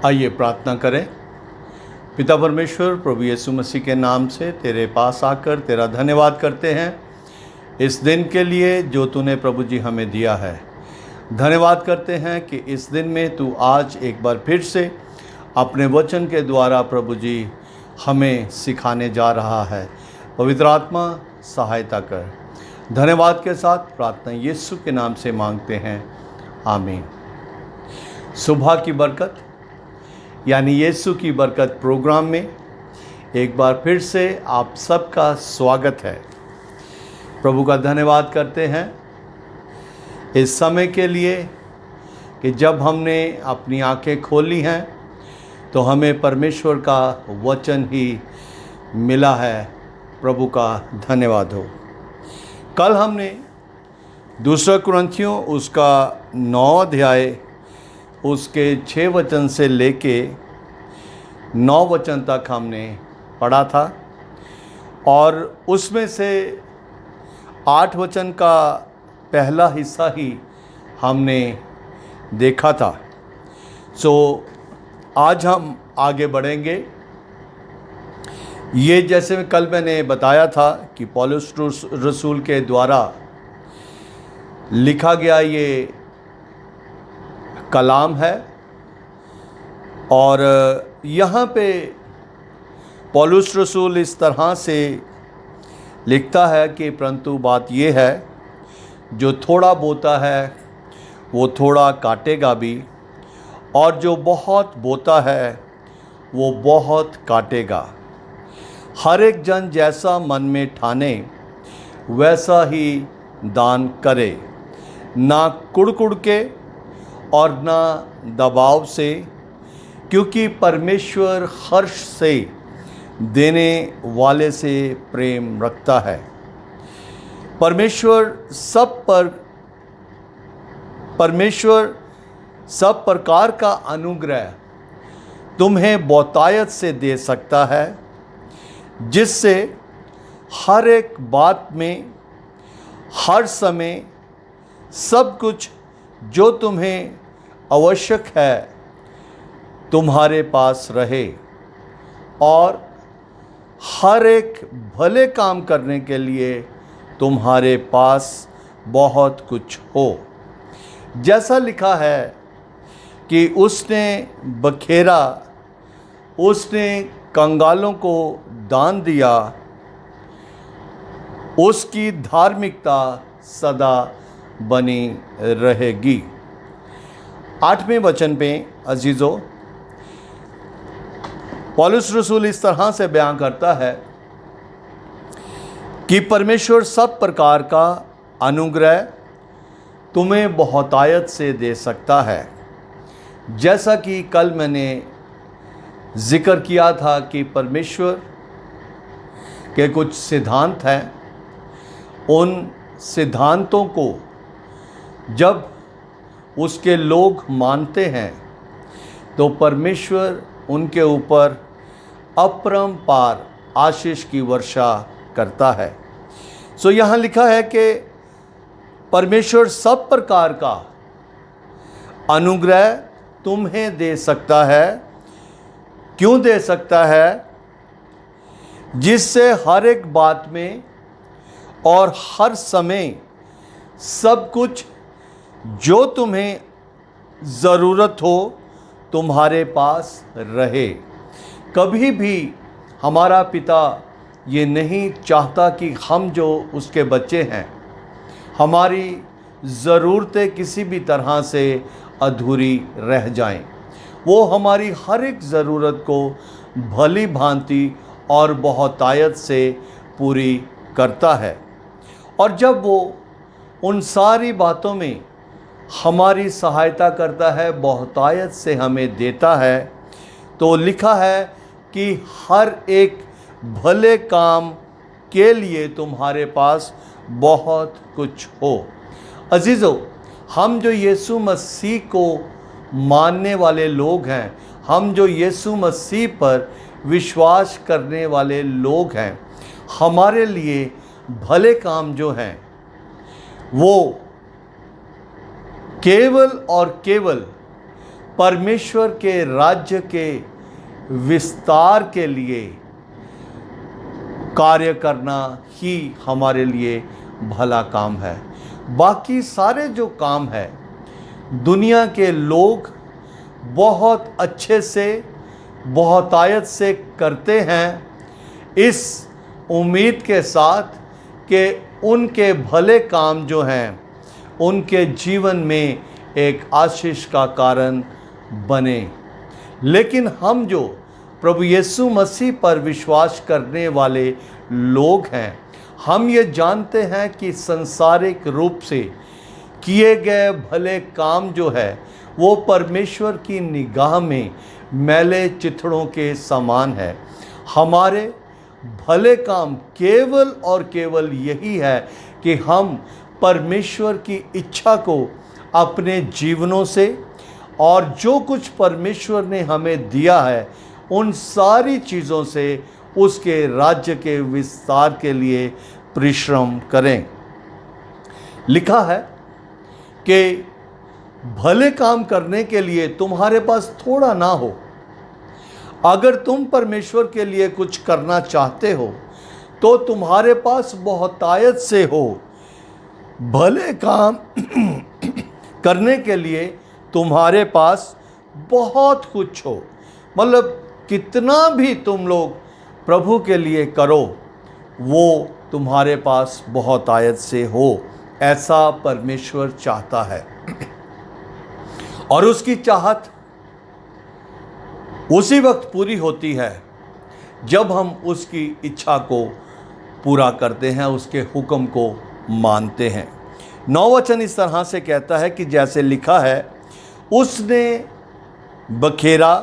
आइए प्रार्थना करें। पिता परमेश्वर, प्रभु यीशु मसीह के नाम से तेरे पास आकर तेरा धन्यवाद करते हैं इस दिन के लिए जो तूने प्रभु जी हमें दिया है। धन्यवाद करते हैं कि इस दिन में तू आज एक बार फिर से अपने वचन के द्वारा प्रभु जी हमें सिखाने जा रहा है। पवित्र आत्मा सहायता कर। धन्यवाद के साथ प्रार्थना यीशु के नाम से मांगते हैं, आमीन। सुबह की बरकत यानी यीशु की बरकत प्रोग्राम में एक बार फिर से आप सबका स्वागत है। प्रभु का धन्यवाद करते हैं इस समय के लिए कि जब हमने अपनी आंखें खोली हैं तो हमें परमेश्वर का वचन ही मिला है। प्रभु का धन्यवाद हो। कल हमने दूसरा कुरिन्थियों उसका 9 अध्याय उसके 6 वचन से लेके 9 वचन तक हमने पढ़ा था और उसमें से 8 वचन का पहला हिस्सा ही हमने देखा था। आज हम आगे बढ़ेंगे। ये जैसे कल मैंने बताया था कि पौलुस रसूल के द्वारा लिखा गया ये कलाम है और यहाँ पे पौलुस रसूल इस तरह से लिखता है कि परंतु बात ये है, जो थोड़ा बोता है वो थोड़ा काटेगा भी, और जो बहुत बोता है वो बहुत काटेगा। हर एक जन जैसा मन में ठाने वैसा ही दान करे, ना कुड़ के और ना दबाव से, क्योंकि परमेश्वर हर्ष से देने वाले से प्रेम रखता है। परमेश्वर सब प्रकार का अनुग्रह तुम्हें बहुतायत से दे सकता है, जिससे हर एक बात में हर समय सब कुछ जो तुम्हें आवश्यक है तुम्हारे पास रहे, और हर एक भले काम करने के लिए तुम्हारे पास बहुत कुछ हो। जैसा लिखा है कि उसने बखेरा, उसने कंगालों को दान दिया, उसकी धार्मिकता सदा बनी रहेगी। 8वें वचन पे अजीज़ों, पौलुस रसूल इस तरह से बयान करता है कि परमेश्वर सब प्रकार का अनुग्रह तुम्हें बहुतायत से दे सकता है। जैसा कि कल मैंने जिक्र किया था कि परमेश्वर के कुछ सिद्धांत हैं, उन सिद्धांतों को जब उसके लोग मानते हैं तो परमेश्वर उनके ऊपर अपरंपार आशीष की वर्षा करता है। यहाँ लिखा है कि परमेश्वर सब प्रकार का अनुग्रह तुम्हें दे सकता है। क्यों दे सकता है? जिससे हर एक बात में और हर समय सब कुछ जो तुम्हें ज़रूरत हो तुम्हारे पास रहे। कभी भी हमारा पिता ये नहीं चाहता कि हम जो उसके बच्चे हैं हमारी ज़रूरतें किसी भी तरह से अधूरी रह जाएं। वो हमारी हर एक ज़रूरत को भली भांति और बहुतायत से पूरी करता है, और जब वो उन सारी बातों में हमारी सहायता करता है, बहुतायत से हमें देता है, तो लिखा है कि हर एक भले काम के लिए तुम्हारे पास बहुत कुछ हो। अजीज़ों, हम जो यीशु मसीह को मानने वाले लोग हैं, हम जो यीशु मसीह पर विश्वास करने वाले लोग हैं, हमारे लिए भले काम जो हैं वो केवल और केवल परमेश्वर के राज्य के विस्तार के लिए कार्य करना ही हमारे लिए भला काम है। बाकी सारे जो काम है दुनिया के लोग बहुत अच्छे से, बहुतायत से करते हैं, इस उम्मीद के साथ कि उनके भले काम जो हैं उनके जीवन में एक आशीष का कारण बने। लेकिन हम जो प्रभु यीशु मसीह पर विश्वास करने वाले लोग हैं, हम ये जानते हैं कि सांसारिक रूप से किए गए भले काम जो है वो परमेश्वर की निगाह में मैले चिथड़ों के समान है। हमारे भले काम केवल और केवल यही है कि हम परमेश्वर की इच्छा को अपने जीवनों से और जो कुछ परमेश्वर ने हमें दिया है उन सारी चीज़ों से उसके राज्य के विस्तार के लिए परिश्रम करें। लिखा है कि भले काम करने के लिए तुम्हारे पास थोड़ा ना हो। अगर तुम परमेश्वर के लिए कुछ करना चाहते हो तो तुम्हारे पास बहुतायत से हो। भले काम करने के लिए तुम्हारे पास बहुत कुछ हो, मतलब कितना भी तुम लोग प्रभु के लिए करो वो तुम्हारे पास बहुतायत से हो, ऐसा परमेश्वर चाहता है। और उसकी चाहत उसी वक्त पूरी होती है जब हम उसकी इच्छा को पूरा करते हैं, उसके हुक्म को मानते हैं। 9 वचन इस तरह से कहता है कि जैसे लिखा है, उसने बखेरा,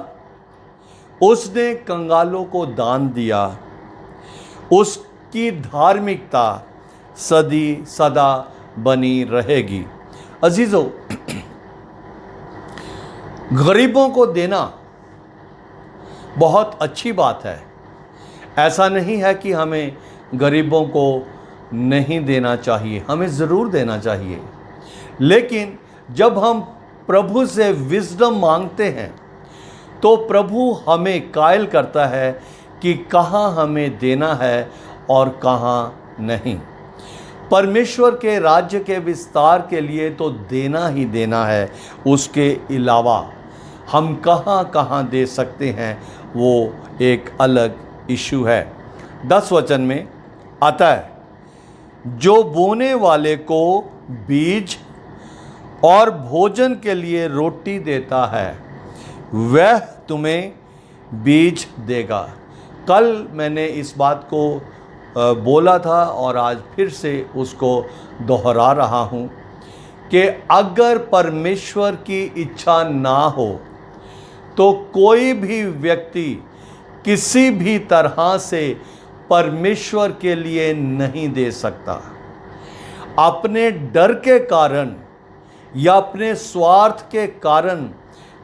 उसने कंगालों को दान दिया, उसकी धार्मिकता सदा बनी रहेगी। अजीजों, गरीबों को देना बहुत अच्छी बात है। ऐसा नहीं है कि हमें गरीबों को नहीं देना चाहिए, हमें ज़रूर देना चाहिए। लेकिन जब हम प्रभु से विजडम मांगते हैं तो प्रभु हमें कायल करता है कि कहाँ हमें देना है और कहाँ नहीं। परमेश्वर के राज्य के विस्तार के लिए तो देना ही देना है, उसके अलावा हम कहाँ कहाँ दे सकते हैं वो एक अलग इशू है। 10 वचन में आता है, जो बोने वाले को बीज और भोजन के लिए रोटी देता है वह तुम्हें बीज देगा। कल मैंने इस बात को बोला था और आज फिर से उसको दोहरा रहा हूँ कि अगर परमेश्वर की इच्छा ना हो तो कोई भी व्यक्ति किसी भी तरह से परमेश्वर के लिए नहीं दे सकता। अपने डर के कारण या अपने स्वार्थ के कारण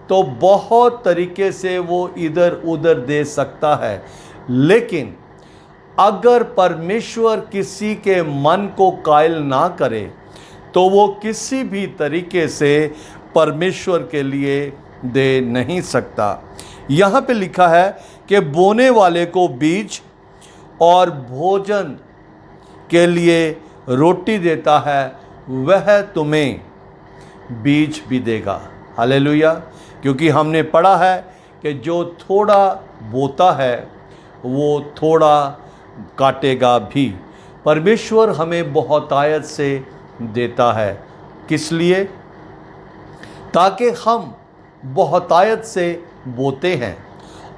तो बहुत तरीके से वो इधर उधर दे सकता है, लेकिन अगर परमेश्वर किसी के मन को कायल ना करे तो वो किसी भी तरीके से परमेश्वर के लिए दे नहीं सकता। यहाँ पे लिखा है कि बोने वाले को बीज और भोजन के लिए रोटी देता है वह तुम्हें बीज भी देगा। हालेलुया। क्योंकि हमने पढ़ा है कि जो थोड़ा बोता है वो थोड़ा काटेगा भी। परमेश्वर हमें बहुतायत से देता है, किस लिए? ताकि हम बहुतायत से बोते हैं,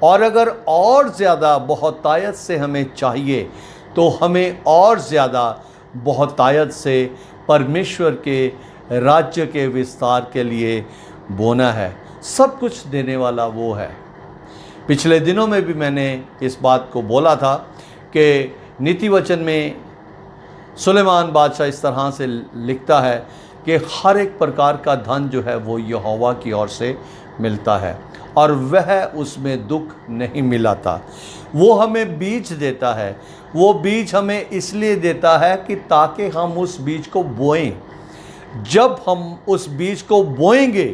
और अगर और ज़्यादा बहुतायत से हमें चाहिए तो हमें और ज़्यादा बहुतायत से परमेश्वर के राज्य के विस्तार के लिए बोना है। सब कुछ देने वाला वो है। पिछले दिनों में भी मैंने इस बात को बोला था कि नीति वचन में सुलेमान बादशाह इस तरह से लिखता है कि हर एक प्रकार का धन जो है वो यहोवा की ओर से मिलता है और वह उसमें दुख नहीं मिलाता। वो हमें बीज देता है। वो बीज हमें इसलिए देता है कि ताकि हम उस बीज को बोएं। जब हम उस बीज को बोएंगे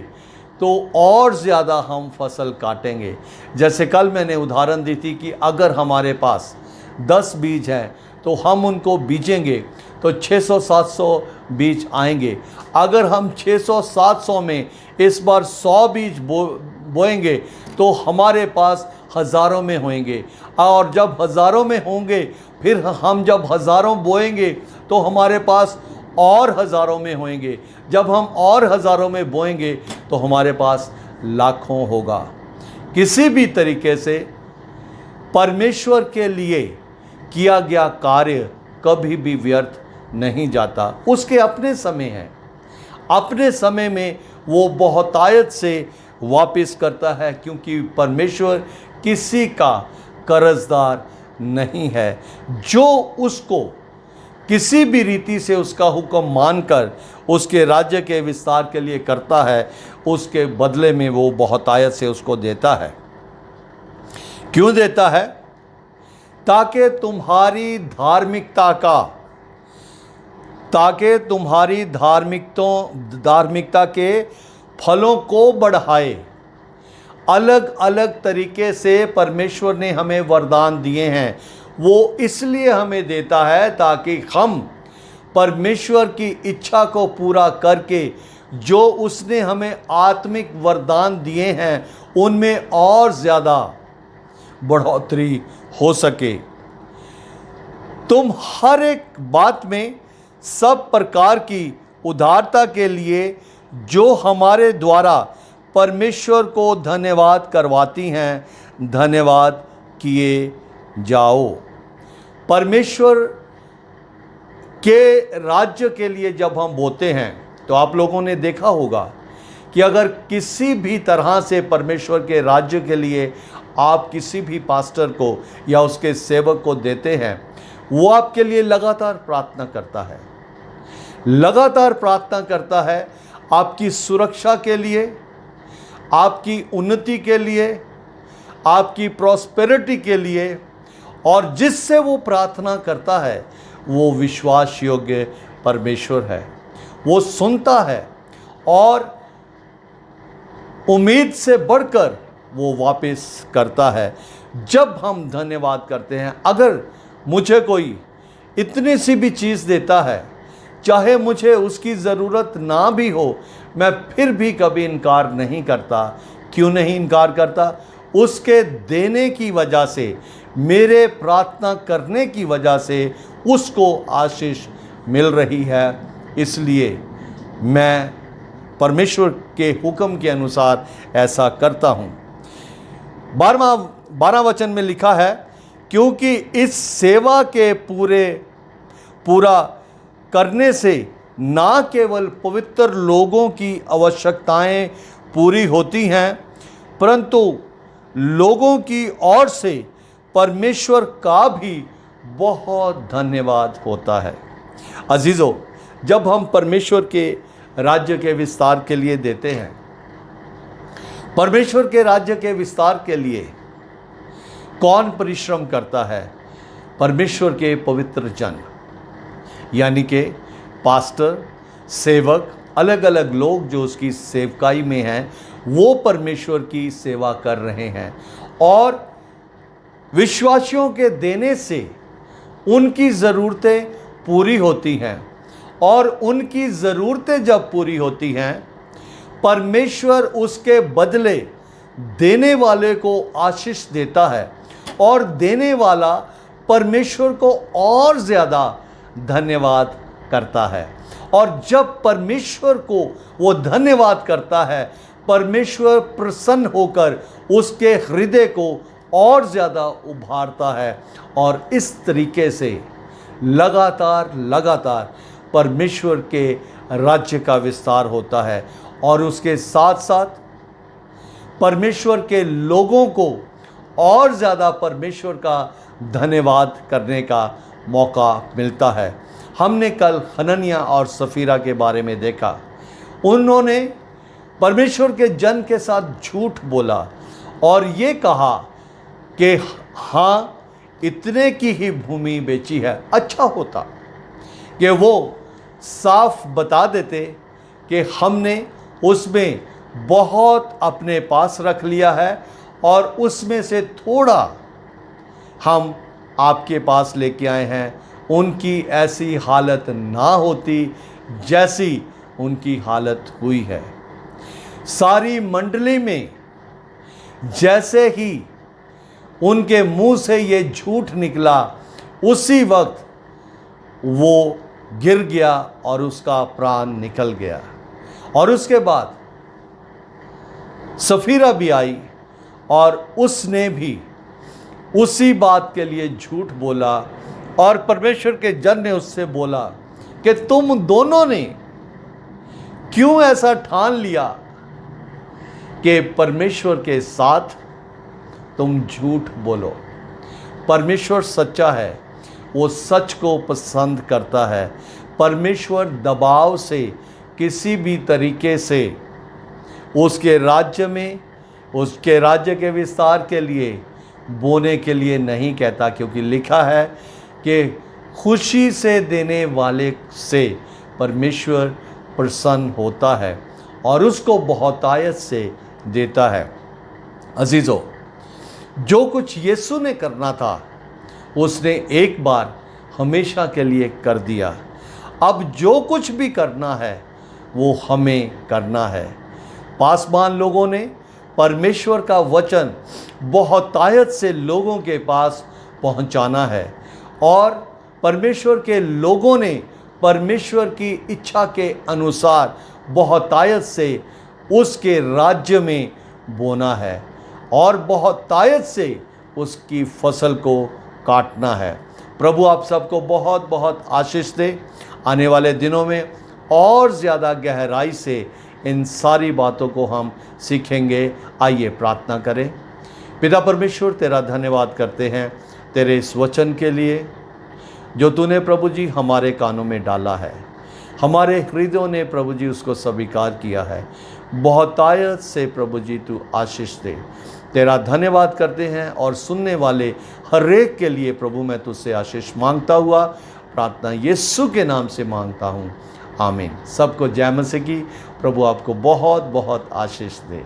तो और ज़्यादा हम फसल काटेंगे। जैसे कल मैंने उदाहरण दी थी कि अगर हमारे पास 10 बीज हैं तो हम उनको बीजेंगे तो 600-700 बीज आएंगे। अगर हम 600-700 में इस बार 100 बीज बोएंगे तो हमारे पास हज़ारों में होंगे, और जब हज़ारों में होंगे फिर हम जब हज़ारों बोएंगे तो हमारे पास और हज़ारों में होंगे। जब हम और हज़ारों में बोएंगे तो हमारे पास लाखों होगा। किसी भी तरीके से परमेश्वर के लिए किया गया कार्य कभी भी व्यर्थ नहीं जाता। उसके अपने समय हैं, अपने समय में वो बहुतायत से वापस करता है, क्योंकि परमेश्वर किसी का कर्जदार नहीं है। जो उसको किसी भी रीति से उसका हुक्म मानकर उसके राज्य के विस्तार के लिए करता है, उसके बदले में वो बहुतायत से उसको देता है। क्यों देता है? ताकि तुम्हारी धार्मिकता के फलों को बढ़ाए। अलग अलग तरीके से परमेश्वर ने हमें वरदान दिए हैं। वो इसलिए हमें देता है ताकि हम परमेश्वर की इच्छा को पूरा करके जो उसने हमें आत्मिक वरदान दिए हैं उनमें और ज़्यादा बढ़ोतरी हो सके। तुम हर एक बात में सब प्रकार की उदारता के लिए जो हमारे द्वारा परमेश्वर को धन्यवाद करवाती हैं, धन्यवाद किए जाओ। परमेश्वर के राज्य के लिए जब हम बोते हैं तो आप लोगों ने देखा होगा कि अगर किसी भी तरह से परमेश्वर के राज्य के लिए आप किसी भी पास्टर को या उसके सेवक को देते हैं, वो आपके लिए लगातार प्रार्थना करता है, लगातार प्रार्थना करता है आपकी सुरक्षा के लिए, आपकी उन्नति के लिए, आपकी प्रॉस्पेरिटी के लिए। और जिससे वो प्रार्थना करता है वो विश्वास योग्य परमेश्वर है। वो सुनता है और उम्मीद से बढ़कर वो वापस करता है। जब हम धन्यवाद करते हैं, अगर मुझे कोई इतनी सी भी चीज़ देता है, चाहे मुझे उसकी ज़रूरत ना भी हो, मैं फिर भी कभी इनकार नहीं करता। क्यों नहीं इनकार करता? उसके देने की वजह से, मेरे प्रार्थना करने की वजह से उसको आशीष मिल रही है। इसलिए मैं परमेश्वर के हुक्म के अनुसार ऐसा करता हूँ। 12 वचन में लिखा है, क्योंकि इस सेवा के पूरा करने से ना केवल पवित्र लोगों की आवश्यकताएं पूरी होती हैं, परंतु लोगों की ओर से परमेश्वर का भी बहुत धन्यवाद होता है। अजीज़ों, जब हम परमेश्वर के राज्य के विस्तार के लिए देते हैं, परमेश्वर के राज्य के विस्तार के लिए कौन परिश्रम करता है? परमेश्वर के पवित्र जन, यानी कि पास्टर, सेवक, अलग अलग लोग जो उसकी सेवकाई में हैं, वो परमेश्वर की सेवा कर रहे हैं। और विश्वासियों के देने से उनकी ज़रूरतें पूरी होती हैं, और उनकी ज़रूरतें जब पूरी होती हैं, परमेश्वर उसके बदले देने वाले को आशीष देता है, और देने वाला परमेश्वर को और ज़्यादा धन्यवाद करता है। और जब परमेश्वर को वो धन्यवाद करता है, परमेश्वर प्रसन्न होकर उसके हृदय को और ज़्यादा उभारता है, और इस तरीके से लगातार परमेश्वर के राज्य का विस्तार होता है। और उसके साथ साथ परमेश्वर के लोगों को और ज़्यादा परमेश्वर का धन्यवाद करने का मौका मिलता है। हमने कल हनन्याह और सफीरा के बारे में देखा। उन्होंने परमेश्वर के जन के साथ झूठ बोला और ये कहा कि हाँ, इतने की ही भूमि बेची है। अच्छा होता कि वो साफ बता देते कि हमने उसमें बहुत अपने पास रख लिया है और उसमें से थोड़ा हम आपके पास लेके आए हैं। उनकी ऐसी हालत ना होती जैसी उनकी हालत हुई है। सारी मंडली में जैसे ही उनके मुंह से ये झूठ निकला, उसी वक्त वो गिर गया और उसका प्राण निकल गया। और उसके बाद सफीरा भी आई और उसने भी उसी बात के लिए झूठ बोला और परमेश्वर के जन ने उससे बोला कि तुम दोनों ने क्यों ऐसा ठान लिया कि परमेश्वर के साथ तुम झूठ बोलो। परमेश्वर सच्चा है, वो सच को पसंद करता है। परमेश्वर दबाव से किसी भी तरीके से उसके राज्य में, उसके राज्य के विस्तार के लिए बोने के लिए नहीं कहता, क्योंकि लिखा है कि खुशी से देने वाले से परमेश्वर प्रसन्न होता है और उसको बहुतायत से देता है। अजीजों, जो कुछ यीशु ने करना था उसने एक बार हमेशा के लिए कर दिया। अब जो कुछ भी करना है वो हमें करना है। पासवान लोगों ने परमेश्वर का वचन बहुतायत से लोगों के पास पहुंचाना है और परमेश्वर के लोगों ने परमेश्वर की इच्छा के अनुसार बहुतायत से उसके राज्य में बोना है और बहुतायत से उसकी फसल को काटना है। प्रभु आप सबको बहुत बहुत आशीष दे। आने वाले दिनों में और ज़्यादा गहराई से इन सारी बातों को हम सीखेंगे। आइए प्रार्थना करें। पिता परमेश्वर, तेरा धन्यवाद करते हैं तेरे इस वचन के लिए जो तूने प्रभु जी हमारे कानों में डाला है। हमारे हृदयों ने प्रभु जी उसको स्वीकार किया है। बहुतायत से प्रभु जी तू आशीष दे। तेरा धन्यवाद करते हैं और सुनने वाले हर एक के लिए प्रभु मैं तुझसे आशीष मांगता हुआ प्रार्थना यीशु के नाम से मांगता हूँ, आमीन। सबको जय मसीह की। प्रभु आपको बहुत बहुत आशीष दे।